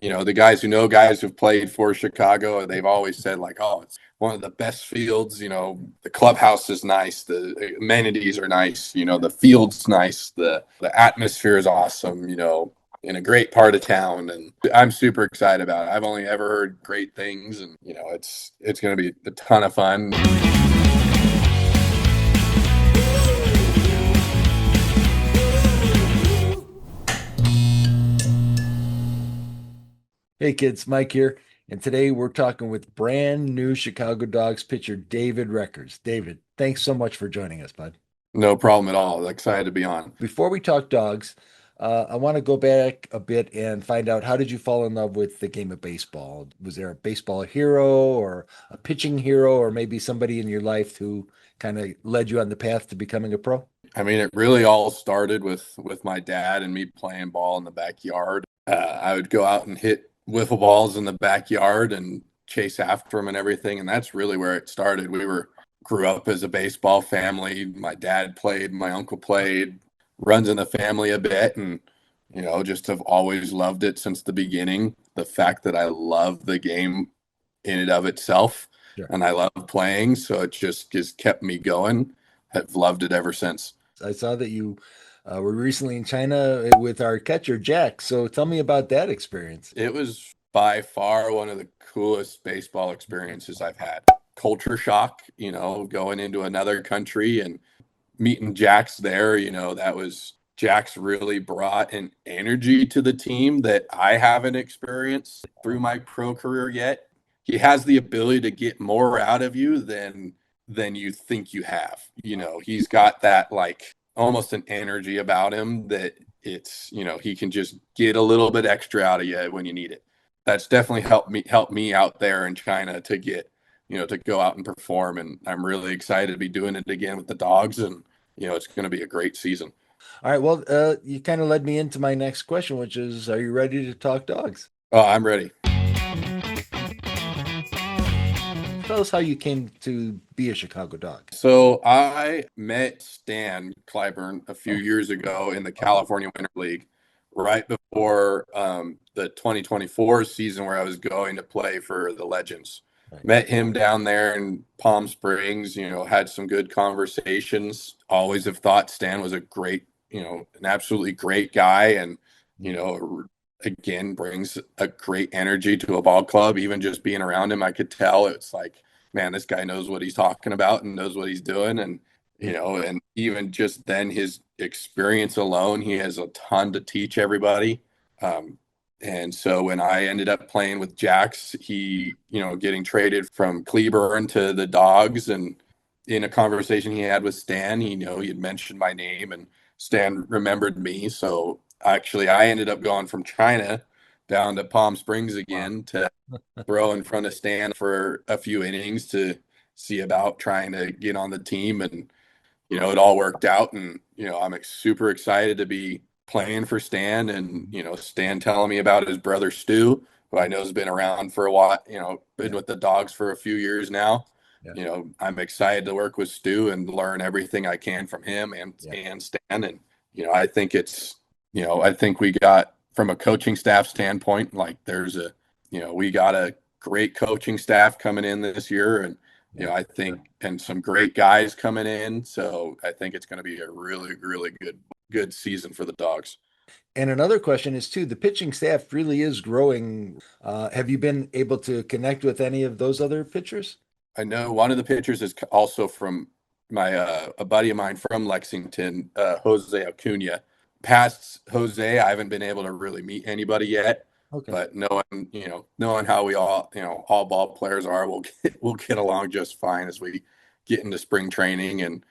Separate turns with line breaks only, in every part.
the guys who know guys who've played for Chicago, they've always said like, oh, it's one of the best fields. The clubhouse is nice, the amenities are nice, the field's nice, the atmosphere is awesome, in a great part of town, and I'm super excited about it. I've only ever heard great things, and it's going to be a ton of fun.
Hey kids, Mike here, and today we're talking with brand new Chicago Dogs pitcher David Reckers. David, thanks so much for joining us, bud.
No problem at all. Excited to be on.
Before we talk dogs, I want to go back a bit and find out, how did you fall in love with the game of baseball? Was there a baseball hero or a pitching hero, or maybe somebody in your life who kind of led you on the path to becoming a pro?
I mean, it really all started with my dad and me playing ball in the backyard. I would go out and hit wiffle balls in the backyard and chase after them and everything, and that's really where it started. Grew up as a baseball family. My dad played, my uncle played, runs in the family a bit, and just have always loved it since the beginning. The fact that I love the game in and of itself,
Sure.
and I love playing, so it just kept me going. I've loved it ever since.
I saw that you were recently in China with our catcher, Jack. So tell me about that experience.
It was by far one of the coolest baseball experiences I've had. Culture shock, going into another country and meeting Jax there, Jax really brought an energy to the team that I haven't experienced through my pro career yet. He has the ability to get more out of you than you think you have. He's got that like almost an energy about him that he can just get a little bit extra out of you when you need it. That's definitely helped me out there in China to get, to go out and perform. And I'm really excited to be doing it again with the dogs. And, it's going to be a great season.
All right. Well, you kind of led me into my next question, which is, are you ready to talk dogs?
Oh, I'm ready.
Tell us how you came to be a Chicago Dog.
So I met Stan Clyburn a few years ago in the California Winter League, right before the 2024 season where I was going to play for the Legends.
Right.
Met him down there in Palm Springs, had some good conversations. Always have thought Stan was a great, an absolutely great guy, and, again, brings a great energy to a ball club. Even just being around him, I could tell it's like, man, this guy knows what he's talking about and knows what he's doing. And, and even just then his experience alone, he has a ton to teach everybody. And so when I ended up playing with Jax, he, getting traded from Cleburne to the Dogs, and in a conversation he had with Stan, he had mentioned my name, and Stan remembered me. So actually I ended up going from China down to Palm Springs again to throw in front of Stan for a few innings to see about trying to get on the team. And, it all worked out. And, I'm super excited to be playing for Stan, and, Stan telling me about his brother Stu, who I know has been around for a while, been with the Dogs for a few years now.
Yeah.
I'm excited to work with Stu and learn everything I can from him and Stan. And, I think I think we got, from a coaching staff standpoint, like we got a great coaching staff coming in this year, and, I think, and some great guys coming in. So I think it's going to be a really, really good season for the Dogs.
And another question is too, the pitching staff really is growing. Have you been able to connect with any of those other pitchers?
I know one of the pitchers is also from a buddy of mine from Lexington, Jose Acuna. Past Jose, I haven't been able to really meet anybody yet.
Okay.
But knowing how we all ball players are, we'll get along just fine as we get into spring training and,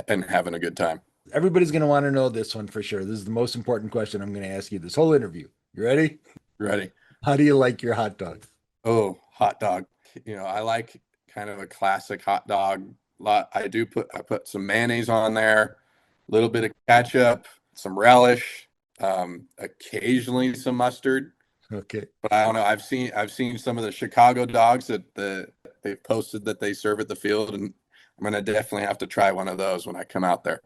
and having a good time.
Everybody's going to want to know this one for sure. This is the most important question I'm going to ask you this whole interview. You ready?
Ready.
How do you like your hot dog?
Oh, hot dog. I like kind of a classic hot dog. I put some mayonnaise on there, a little bit of ketchup, some relish, occasionally some mustard.
Okay.
But I don't know. I've seen some of the Chicago dogs that they've posted that they serve at the field, and I'm gonna definitely have to try one of those when I come out there.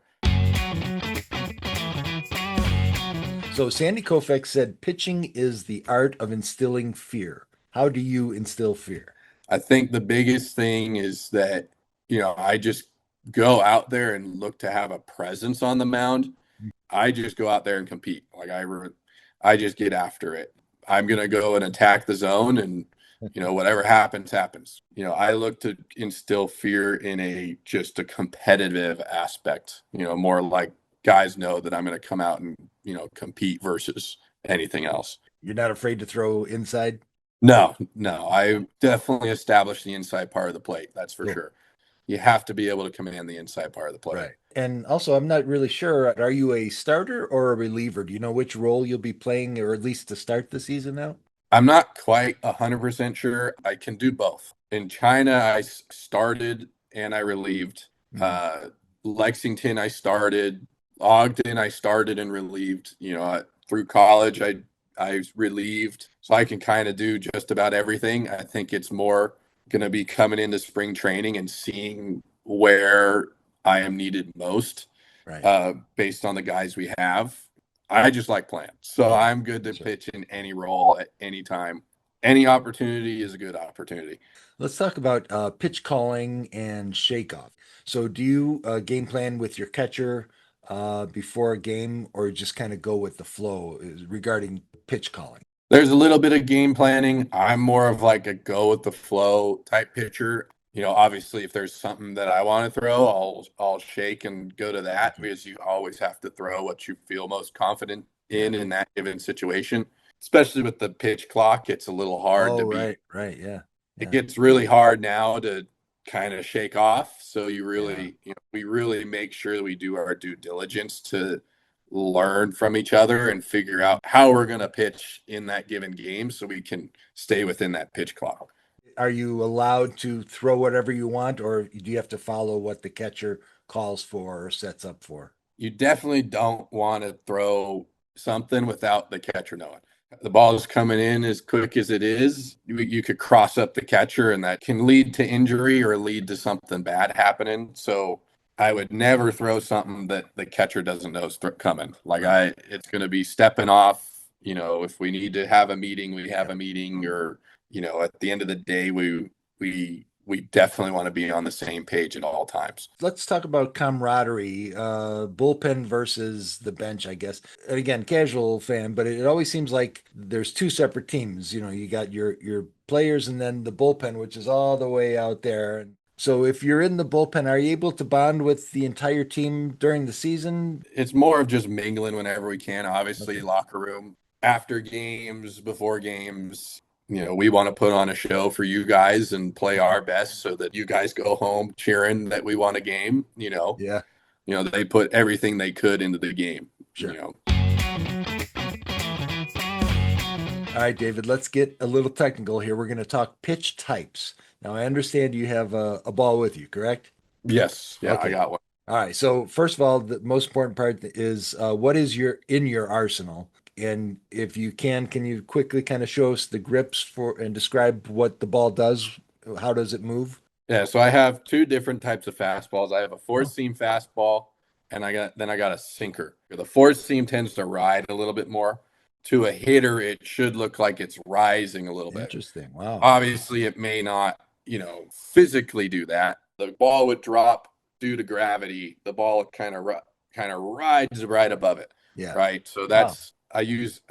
So Sandy Koufax said pitching is the art of instilling fear. How do you instill fear?
I think the biggest thing is that, I just go out there and look to have a presence on the mound. I just go out there and compete. I just get after it. I'm gonna go and attack the zone, and whatever happens, happens. I look to instill fear in just a competitive aspect. More like guys know that I'm gonna come out and compete versus anything else.
You're not afraid to throw inside?
No, no, I definitely established the inside part of the plate. That's for
Cool.
sure. You have to be able to command the inside part of the plate.
Right. And also, I'm not really sure. Are you a starter or a reliever? Do you know which role you'll be playing, or at least to start the season now?
I'm not quite 100% sure. I can do both. In China, started and I relieved.
Mhm.
Uh, Lexington, I started. Ogden, I started and relieved. Through college, I relieved, so I can kind of do just about everything. I think it's more going to be coming into spring training and seeing where I am needed most,
Right.
based on the guys we have. I just like playing. So
Yeah.
I'm good to
Sure.
pitch in any role at any time. Any opportunity is a good opportunity.
Let's talk about pitch calling and shakeoff. So, do you game plan with your catcher before a game, or just kind of go with the flow regarding pitch calling?
There's a little bit of game planning. I'm more of like a go with the flow type pitcher. Obviously, if there's something that I want to throw, I'll shake and go to that,
Okay.
because you always have to throw what you feel most confident
Yeah.
in that given situation. Especially with the pitch clock, it's a little hard
Oh,
to be.
right, right. Yeah.
It
Yeah.
gets really hard now to kind of shake off. So
Yeah.
we really make sure that we do our due diligence to learn from each other and figure out how we're going to pitch in that given game so we can stay within that pitch clock.
Are you allowed to throw whatever you want, or do you have to follow what the catcher calls for or sets up for?
You definitely don't want to throw something without the catcher knowing. The ball is coming in as quick as it is. You could cross up the catcher, and that can lead to injury or lead to something bad happening. So I would never throw something that the catcher doesn't know is coming.
Right.
It's going to be stepping off. If we need to have a meeting, we have
Yeah.
a meeting, or at the end of the day, we definitely want to be on the same page at all times.
Let's talk about camaraderie, bullpen versus the bench, I guess. And again, casual fan, but it always seems like there's two separate teams. You got your players and then the bullpen, which is all the way out there. So if you're in the bullpen, are you able to bond with the entire team during the season?
It's more of just mingling whenever we can. Obviously,
Okay.
locker room, after games, before games. We want to put on a show for you guys and play our best so that you guys go home cheering that we won a game.
Yeah,
They put everything they could into the game. You
sure.
know,
All right, David, let's get a little technical here. We're going to talk pitch types. Now, I understand you have a ball with you, correct?
yes, yeah, I
Okay.
got one.
All right. So first of all, the most important part is what is your in your arsenal? And if you can you quickly kind of show us the grips for and describe what the ball does? How does it move?
Yeah, so I have two different types of fastballs. I have a four
Oh,
seam fastball, and I got a sinker. The four seam tends to ride a little bit more. To a hitter, it should look like it's rising a little bit.
interesting. Wow.
Obviously, it may not, physically do that. The ball would drop due to gravity. The ball kind of rides right above it,
Yeah.
right? So
Wow.
I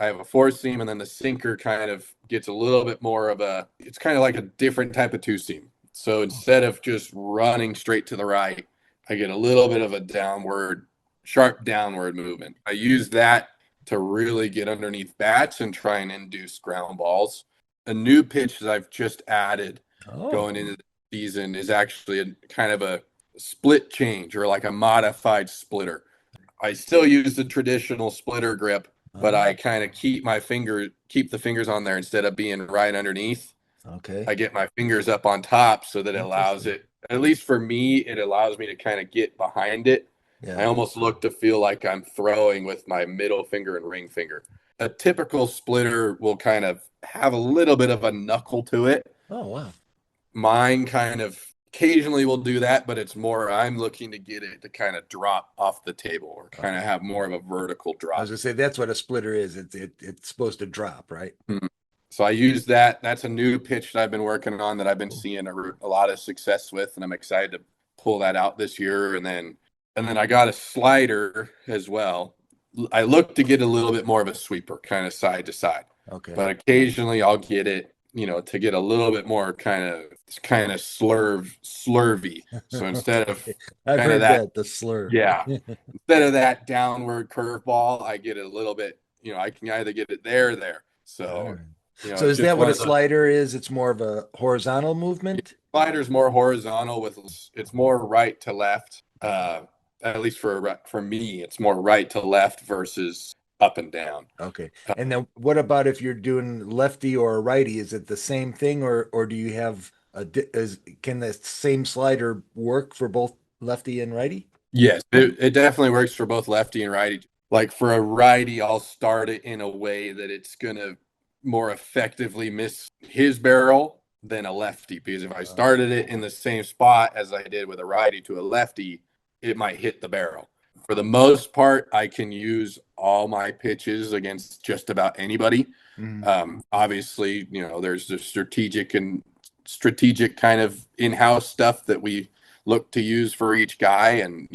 have a four seam, and then the sinker kind of gets a little bit more of it's kind of like a different type of two seam. So instead of just running straight to the right, I get a little bit of a sharp downward movement. I use that to really get underneath bats and try and induce ground balls. A new pitch that I've just added
Oh.
going into the season is actually a kind of a split change, or like a modified splitter. I still use the traditional splitter grip, but
Oh.
I kind of keep the fingers on there instead of being right underneath.
Okay.
I get my fingers up on top so that it allows
Interesting.
it, at least for me, it allows me to kind of get behind it. I
Yeah.
almost look to feel like I'm throwing with my middle finger and ring finger. A typical splitter will kind of have a little bit of a knuckle to it.
Oh, wow.
Mine kind of occasionally we'll do that, but it's more I'm looking to get it to kind of drop off the table or kind
Okay.
of have more of a vertical
I was
drop.
gonna say that's what a splitter is. It's supposed to drop, right?
Mhm. So I use that. That's a new pitch that I've been working on that I've been
Cool.
seeing a lot of success with, and I'm excited to pull that out this year. And then I got a slider as well. I look to get a little bit more of a sweeper, kind of side to side,
Okay.
but occasionally I'll get it, to get a little bit more kind of slurvy. So instead of
Okay. I've
kind of
heard
that,
that, the slur.
yeah, instead of that downward curveball, I get it a little bit, I can either get it there or there.
All
So,
right. So
it's
is that
just
what
one
a
of those.
slider is? It's more of a horizontal movement?
Slider's more horizontal with it's more right to left. At least for me, it's more right to left versus up and down.
Okay. And then what about if you're doing lefty or a righty? Is it the same thing, or do you have can the same slider work for both lefty and righty?
Yes, it definitely works for both lefty and righty. Like for a righty, I'll start it in a way that it's gonna more effectively miss his barrel than a lefty. Because if I started it in the same spot as I did with a righty to a lefty, it might hit the barrel. For the most part, I can use all my pitches against just about anybody.
Mhm.
Obviously, there's the strategic kind of in-house stuff that we look to use for each guy, and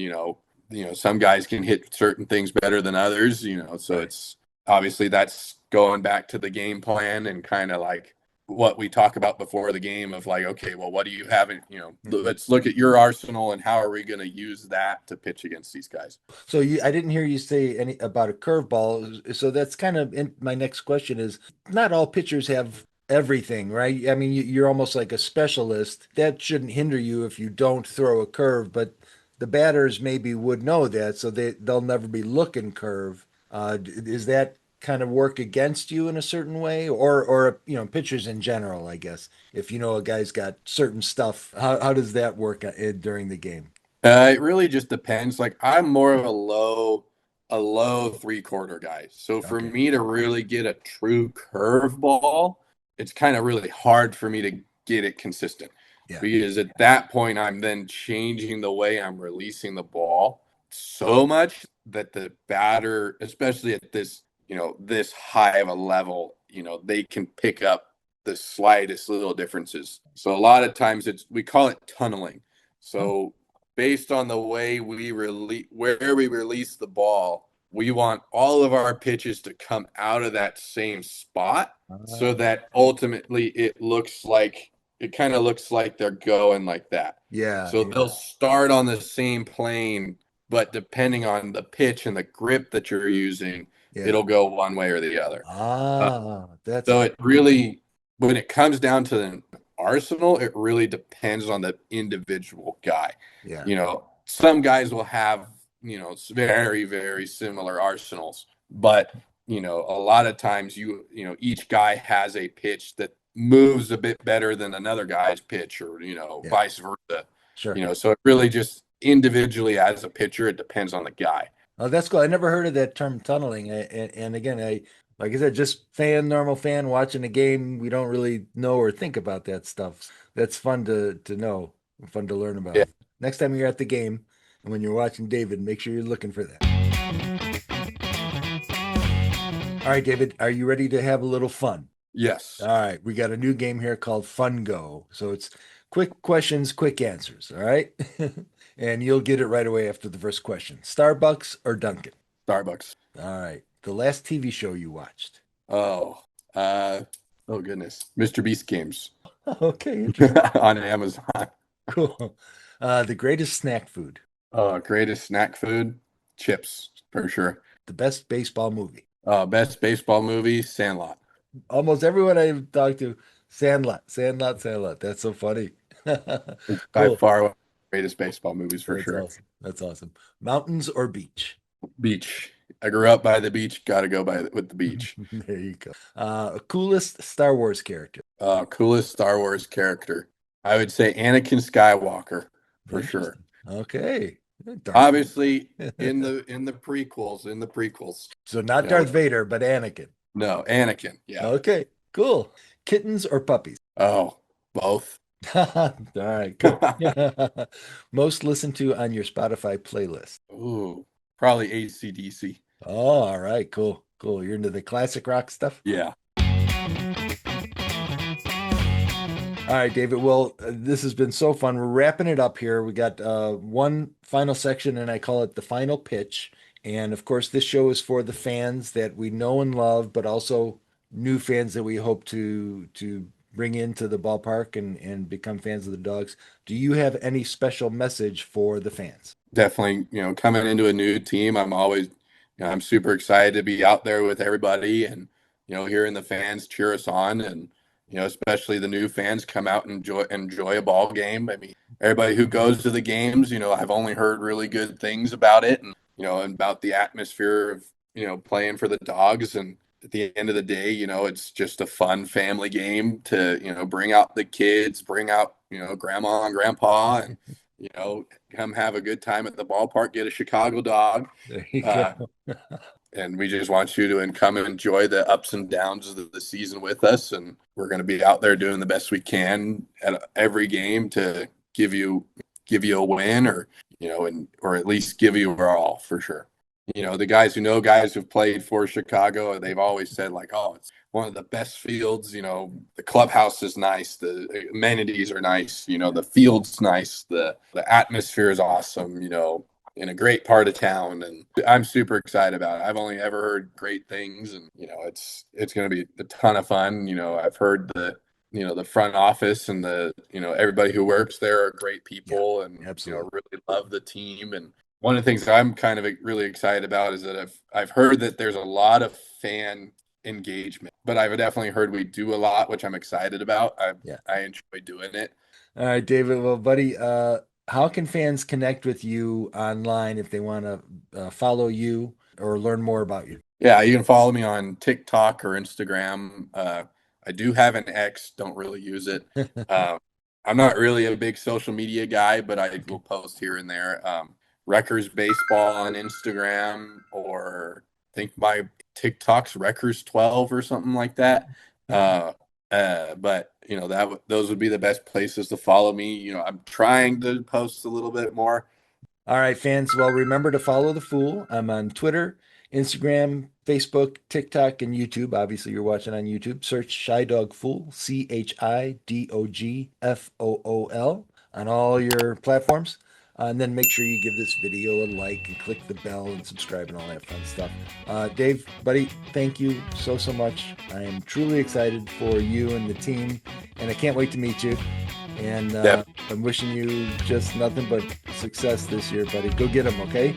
some guys can hit certain things better than others. So
Right.
it's obviously that's going back to the game plan and kind of like what we talk about before the game of like, okay, well, what do you have in,
Mhm.
let's look at your arsenal and how are we going to use that to pitch against these guys.
So I didn't hear you say any about a curveball. So that's kind of my next question is not all pitchers have everything, right? I mean, you're almost like a specialist. That shouldn't hinder you if you don't throw a curve, but the batters maybe would know that, so they'll never be looking curve. Is that kind of work against you in a certain way, or pitchers in general, I guess? If you know a guy's got certain stuff, how does that work during the game?
It really just depends. Like I'm more of a low three-quarter guy. So for
Okay.
me to really get a true curveball, it's kind of really hard for me to get it consistent
Yeah.
because at that point I'm then changing the way I'm releasing the ball so much that the batter, especially at this high of a level, they can pick up the slightest little differences. So a lot of times we call it tunneling.
Oh.
So based on the way where we release the ball, we want all of our pitches to come out of that same spot so
Uh,
that ultimately it kind of looks like they're going like that.
yeah,
So
yeah,
they'll start on the same plane, but depending on the pitch and the grip that you're using,
yeah.
it'll go one way or the other. Uh,
That's
so it really, when it comes down to the arsenal, it really depends on the individual guy.
yeah,
Some guys will have, very, very similar arsenals, but, a lot of times each guy has a pitch that moves a bit better than another guy's pitch or,
yeah,
vice versa.
sure.
So it really just individually as a pitcher, it depends on the guy.
Oh, that's cool. I never heard of that term tunneling. And again, like I said, just normal fan watching a game. We don't really know or think about that stuff. That's fun to know, fun to learn
Yeah.
about. Next time you're at the game and when you're watching David, make sure you're looking for that. All right, David, are you ready to have a little fun? All
Yes.
right, we got a new game here called Fungo. So it's quick questions, quick answers. All right. And you'll get it right away after the first question. Starbucks or Dunkin'?
Starbucks.
All right. The last TV show you watched.
Oh, uh, oh goodness. Mr. Beast games
Okay, interesting.
on Amazon.
Cool. The greatest snack food.
Greatest snack food, chips for sure.
The best baseball movie.
Best baseball movie, Sandlot.
Almost everyone I've talked to, Sandlot, Sandlot, Sandlot. That's so funny.
It's by
Cool.
far one of the greatest baseball movies for
That's
sure.
awesome. That's awesome. Mountains or beach?
Beach. I grew up by the beach. Got to go with the beach.
There you go. Coolest Star Wars character.
Coolest Star Wars character. I would say Anakin Skywalker for sure.
Interesting. Okay. Darth
Obviously, in the prequels.
So not
You know,
Darth Vader, but Anakin.
no, Anakin. Yeah.
Okay, cool. Kittens or puppies?
Oh, both.
All right, cool. Most listened to on your Spotify playlist.
Ooh, probably AC/DC.
Oh, all right, cool, cool. You're into the classic rock stuff?
Yeah,
All right, David. Well, this has been so fun. We're wrapping it up here. We got one final section, and I call it the final pitch. And of course, this show is for the fans that we know and love, but also new fans that we hope to bring into the ballpark and become fans of the Dogs. Do you have any special message for the fans?
definitely. Coming into a new team, I'm super excited to be out there with everybody, and hearing the fans cheer us on, and especially the new fans come out and enjoy a ball game. I mean, everybody who goes to the games, I've only heard really good things about it, and and about the atmosphere of playing for the Dogs. And at the end of the day, it's just a fun family game to bring out the kids, bring out grandma and grandpa, and come have a good time at the ballpark, get a Chicago dog.
There you
Uh,
go.
and we just want you to come and enjoy the ups and downs of the season with us. And we're going to be out there doing the best we can at every game to give you a win, or and or at least give you our all for sure. The guys who know guys who've played for Chicago, they've always said like, oh, it's one of the best fields. The clubhouse is nice, the amenities are nice, the field's nice, the atmosphere is awesome, in a great part of town, and I'm super excited about it. I've only ever heard great things, and it's going to be a ton of fun. I've heard the front office and everybody who works there are great
Yeah,
people, and
absolutely.
really love the team. And one of the things that I'm kind of really excited about is that I've heard that there's a lot of fan engagement, but I've definitely heard we do a lot, which I'm excited about. I
Yeah.
I enjoy doing it.
All right, David. Well, buddy, how can fans connect with you online if they want to follow you or learn more about you?
Yeah, you can follow me on TikTok or Instagram. I do have an X, don't really use it. Um, I'm not really a big social media guy, but I
Okay.
will post here and there. Reckers Baseball on Instagram, or I think my TikTok's Reckers 12 or something like that. Uh, but those would be the best places to follow me. I'm trying to post a little bit more.
All right, fans. Well, remember to follow the Fool. I'm on Twitter, Instagram, Facebook, TikTok, and YouTube. Obviously, you're watching on YouTube. Search Shy Dog Fool, Chidogfool, on all your platforms. And then make sure you give this video a like and click the bell and subscribe and all that fun stuff. Dave, buddy, thank you so, so much. I am truly excited for you and the team, and I can't wait to meet you. And
Yep.
I'm wishing you just nothing but success this year, buddy. Go get them, okay?